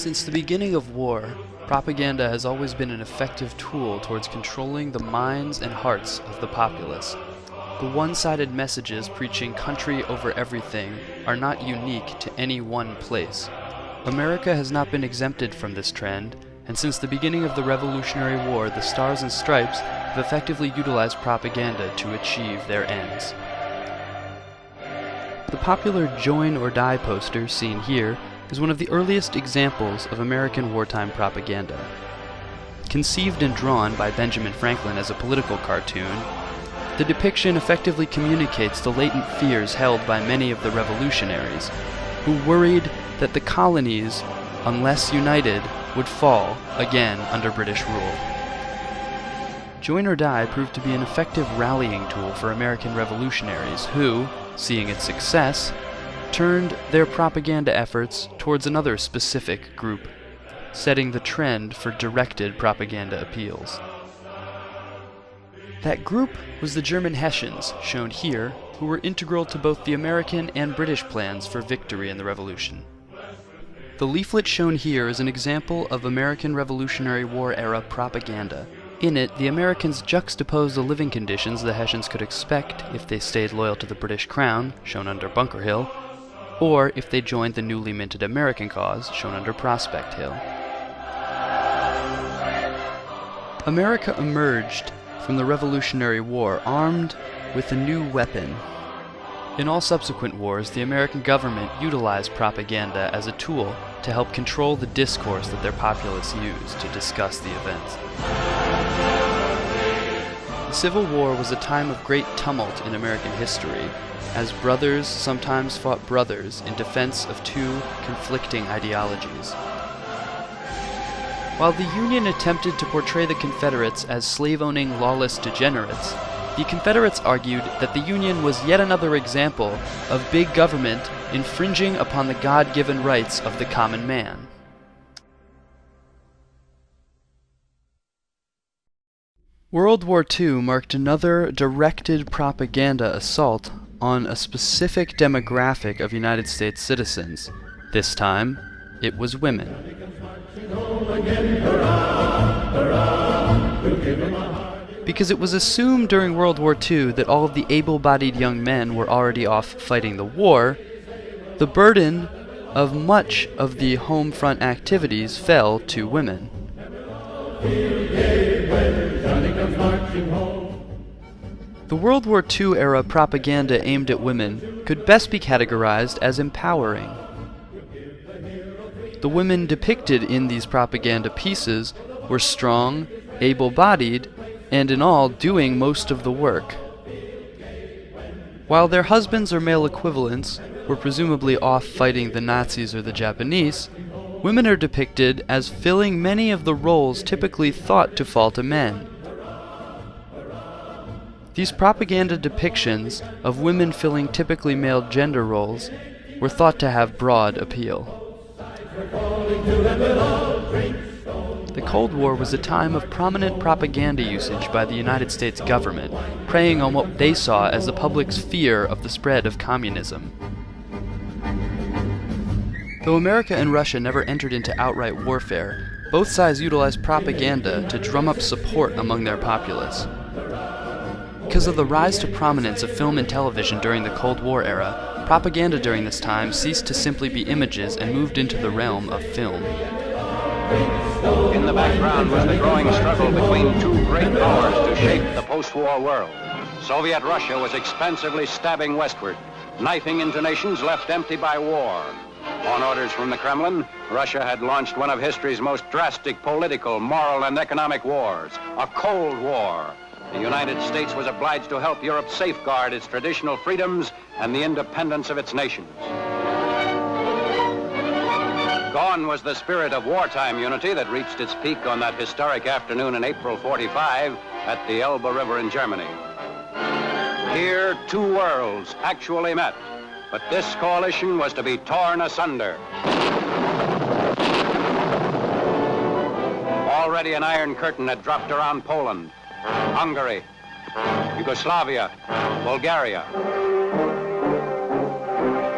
Since the beginning of war, propaganda has always been an effective tool towards controlling the minds and hearts of the populace. The one-sided messages preaching country over everything are not unique to any one place. America has not been exempted from this trend, and since the beginning of the Revolutionary War, the Stars and Stripes have effectively utilized propaganda to achieve their ends. The popular Join or Die poster seen here is one of the earliest examples of American wartime propaganda. Conceived and drawn by Benjamin Franklin as a political cartoon, the depiction effectively communicates the latent fears held by many of the revolutionaries, who worried that the colonies, unless united, would fall again under British rule. Join or Die proved to be an effective rallying tool for American revolutionaries who, seeing its success, turned their propaganda efforts towards another specific group, setting the trend for directed propaganda appeals. That group was the German Hessians, shown here, who were integral to both the American and British plans for victory in the Revolution. The leaflet shown here is an example of American Revolutionary War era propaganda. In it, the Americans juxtapose the living conditions the Hessians could expect if they stayed loyal to the British Crown, shown under Bunker Hill, or if they joined the newly minted American cause, shown under Prospect Hill. America emerged from the Revolutionary War armed with a new weapon. In all subsequent wars, the American government utilized propaganda as a tool to help control the discourse that their populace used to discuss the events. The Civil War was a time of great tumult in American history, as brothers sometimes fought brothers in defense of two conflicting ideologies. While the Union attempted to portray the Confederates as slave-owning, lawless degenerates, the Confederates argued that the Union was yet another example of big government infringing upon the God-given rights of the common man. World War II marked another directed propaganda assault on a specific demographic of United States citizens. This time, it was women. Because it was assumed during World War II that all of the able-bodied young men were already off fighting the war, the burden of much of the home front activities fell to women. The World War II era propaganda aimed at women could best be categorized as empowering. The women depicted in these propaganda pieces were strong, able-bodied, and in all doing most of the work. While their husbands or male equivalents were presumably off fighting the Nazis or the Japanese, women are depicted as filling many of the roles typically thought to fall to men. These propaganda depictions of women filling typically male gender roles were thought to have broad appeal. The Cold War was a time of prominent propaganda usage by the United States government, preying on what they saw as the public's fear of the spread of communism. Though America and Russia never entered into outright warfare, both sides utilized propaganda to drum up support among their populace. Because of the rise to prominence of film and television during the Cold War era, propaganda during this time ceased to simply be images and moved into the realm of film. In the background was the growing struggle between two great powers to shape the post-war world. Soviet Russia was expansively stabbing westward, knifing into nations left empty by war. On orders from the Kremlin, Russia had launched one of history's most drastic political, moral, and economic wars, a Cold War. The United States was obliged to help Europe safeguard its traditional freedoms and the independence of its nations. Gone was the spirit of wartime unity that reached its peak on that historic afternoon in April '45 at the Elbe River in Germany. Here, two worlds actually met, but this coalition was to be torn asunder. Already an iron curtain had dropped around Poland, Hungary, Yugoslavia, Bulgaria.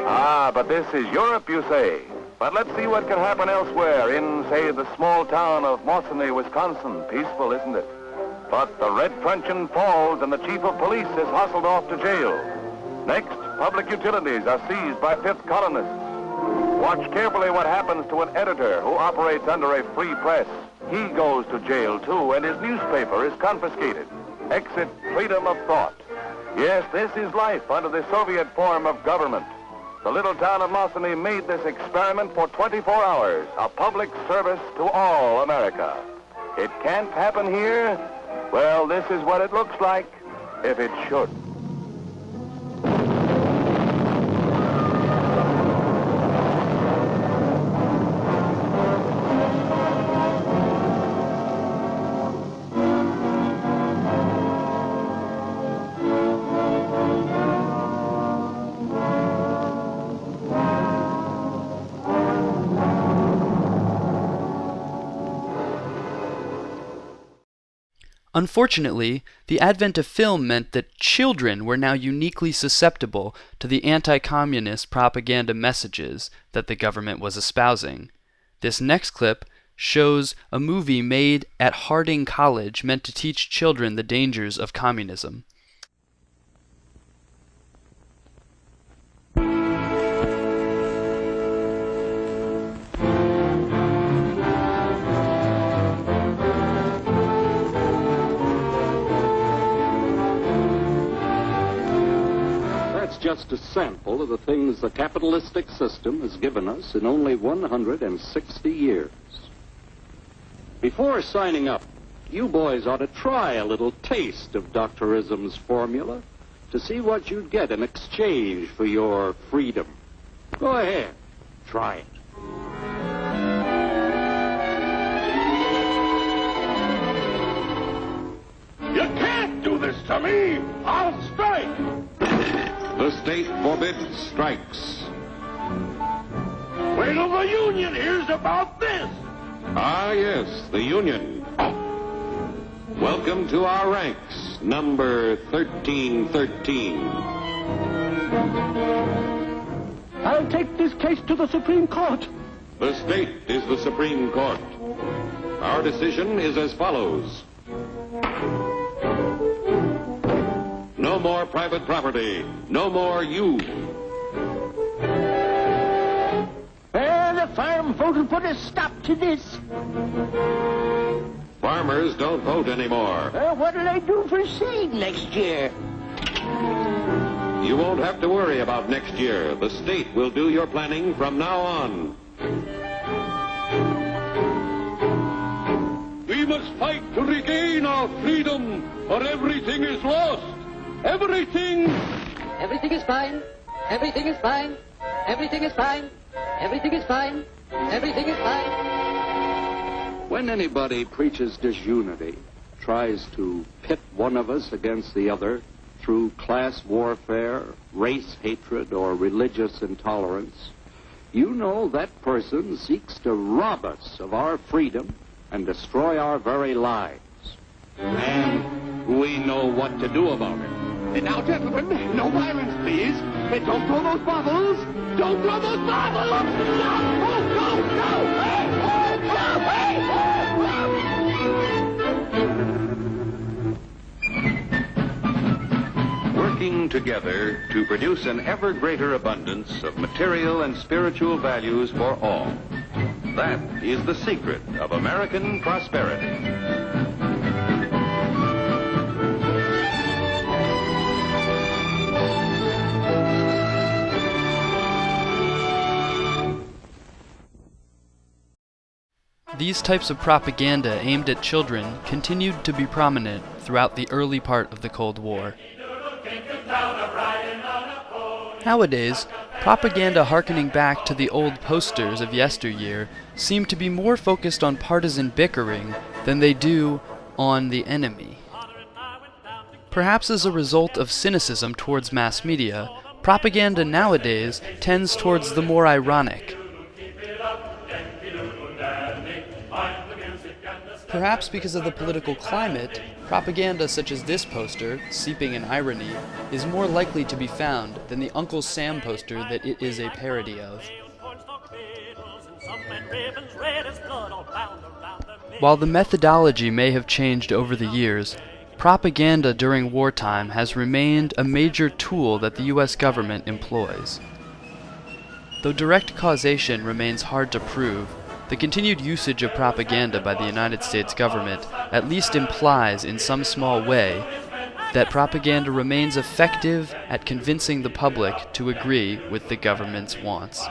Ah, but this is Europe, you say. But let's see what can happen elsewhere in, say, the small town of Mosinee, Wisconsin. Peaceful, isn't it? But the red truncheon falls and the chief of police is hustled off to jail. Next, public utilities are seized by fifth colonists. Watch carefully what happens to an editor who operates under a free press. He goes to jail, too, and his newspaper is confiscated. Exit freedom of thought. Yes, this is life under the Soviet form of government. The little town of Mosinee made this experiment for 24 hours, a public service to all America. It can't happen here? Well, this is what it looks like if it should. Unfortunately, the advent of film meant that children were now uniquely susceptible to the anti-communist propaganda messages that the government was espousing. This next clip shows a movie made at Harding College meant to teach children the dangers of communism. Just a sample of the things the capitalistic system has given us in only 160 years. Before signing up, you boys ought to try a little taste of Dr. Ism's formula to see what you'd get in exchange for your freedom. Go ahead, try it. You can't do this to me! I'll strike! The state forbids strikes. Wait till the union hears about this! Ah, yes, the union. Welcome to our ranks, number 1313. I'll take this case to the Supreme Court. The state is the Supreme Court. Our decision is as follows. No more private property. No more you. The farm voted put a stop to this. Farmers don't vote anymore. What'll I do for seed next year? You won't have to worry about next year. The state will do your planning from now on. We must fight to regain our freedom, or everything is lost. Everything! Everything is fine. Everything is fine. Everything is fine. Everything is fine. Everything is fine. When anybody preaches disunity, tries to pit one of us against the other through class warfare, race hatred, or religious intolerance, you know that person seeks to rob us of our freedom and destroy our very lives. And we know what to do about it. Now, gentlemen, no violence, please. Don't throw those bottles. Don't throw those bottles. Working together to produce an ever greater abundance of material and spiritual values for all. That is the secret of American prosperity. These types of propaganda aimed at children continued to be prominent throughout the early part of the Cold War. Nowadays, propaganda harkening back to the old posters of yesteryear seem to be more focused on partisan bickering than they do on the enemy. Perhaps as a result of cynicism towards mass media, propaganda nowadays tends towards the more ironic. Perhaps because of the political climate, propaganda such as this poster, seeping in irony, is more likely to be found than the Uncle Sam poster that it is a parody of. While the methodology may have changed over the years, propaganda during wartime has remained a major tool that the U.S. government employs. Though direct causation remains hard to prove, the continued usage of propaganda by the United States government at least implies in some small way that propaganda remains effective at convincing the public to agree with the government's wants.